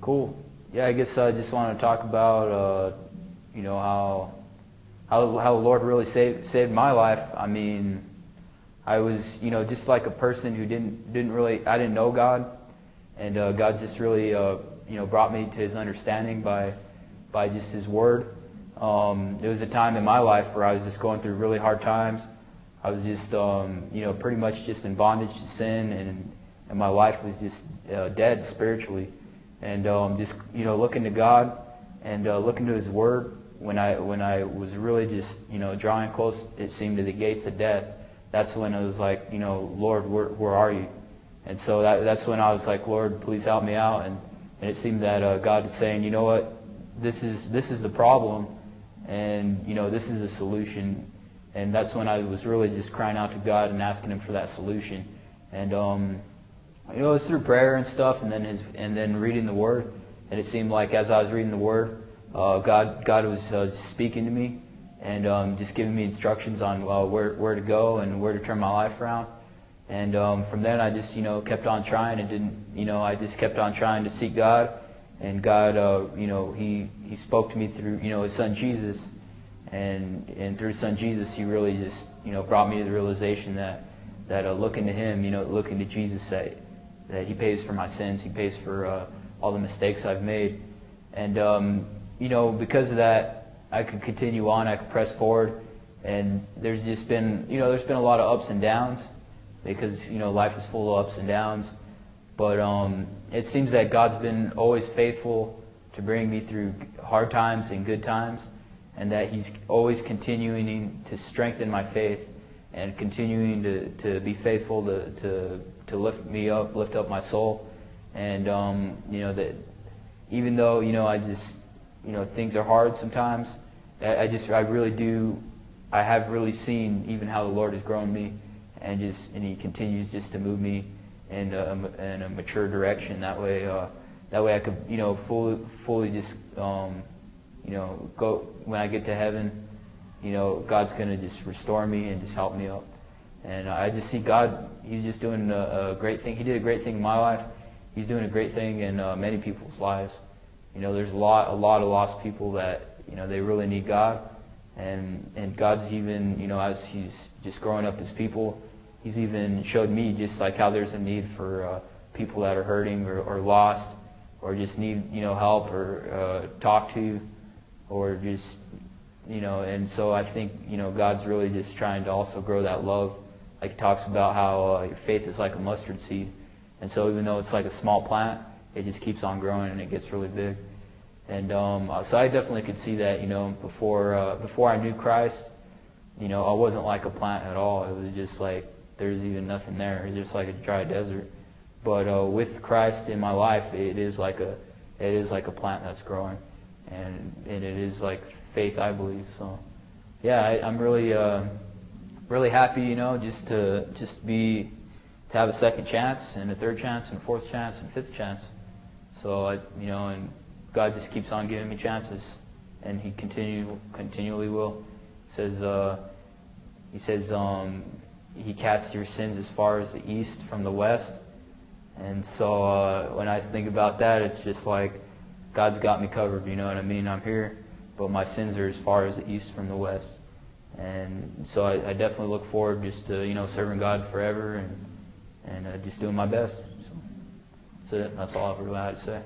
Cool. Yeah, I guess I just want to talk about, you know, how the Lord really saved my life. I mean, I was, you know, just like a person who I didn't know God, and God just really, you know, brought me to His understanding by just His Word. There was a time in my life where I was just going through really hard times. I was just, you know, pretty much just in bondage to sin, and my life was just dead spiritually. And just, you know, looking to God and looking to His Word when I was really just, you know, drawing close, it seemed, to the gates of death. That's when I was like, you know, Lord, where are you? And so that's when I was like, Lord, please help me out. And it seemed that God was saying, you know what, this is the problem, and you know, this is the solution. And that's when I was really just crying out to God and asking Him for that solution. And you know, it was through prayer and stuff, and then reading the Word. And it seemed like as I was reading the Word, God was speaking to me and just giving me instructions on where to go and where to turn my life around. And from then I just, you know, kept on trying I just kept on trying to seek God. And God, you know, He spoke to me through, you know, His Son Jesus. And through His Son Jesus, He really just, you know, brought me to the realization that looking to Him, you know, looking to Jesus, that He pays for my sins. He pays for all the mistakes I've made. And, you know, because of that, I could continue on. I could press forward. And there's just been, you know, there's been a lot of ups and downs because, you know, life is full of ups and downs. But it seems that God's been always faithful to bring me through hard times and good times, and that He's always continuing to strengthen my faith and continuing to be faithful to lift me up, lift up my soul. And, you know, that even though, you know, you know, things are hard sometimes, I have really seen even how the Lord has grown me, and He continues just to move me in a mature direction. That way I could, you know, fully just, you know, go when I get to heaven. You know, God's going to just restore me and just help me up. And I just see God, He's just doing a great thing. He did a great thing in my life. He's doing a great thing in many people's lives. You know, there's a lot of lost people that, you know, they really need God. And God's even, you know, as He's just growing up His people, He's even showed me just like how there's a need for people that are hurting or lost, or just need, you know, help or talk to, or just, you know. And so I think, you know, God's really just trying to also grow that love. Like He talks about how your faith is like a mustard seed. And so even though it's like a small plant, it just keeps on growing and it gets really big. And so I definitely could see that, you know, before I knew Christ, you know, I wasn't like a plant at all. It was just like there's even nothing there. It's just like a dry desert. But with Christ in my life, it is like a plant that's growing, and it is like faith, I believe. So yeah, I'm really happy, you know, just to have a second chance and a third chance and a fourth chance and fifth chance. So you know, and God just keeps on giving me chances, and He continually will. He says He casts your sins as far as the east from the west. And so when I think about that, it's just like God's got me covered, you know what I mean? I'm here, but my sins are as far as the east from the west. And so I definitely look forward just to, you know, serving God forever and just doing my best. So that's it. That's all I really had to say.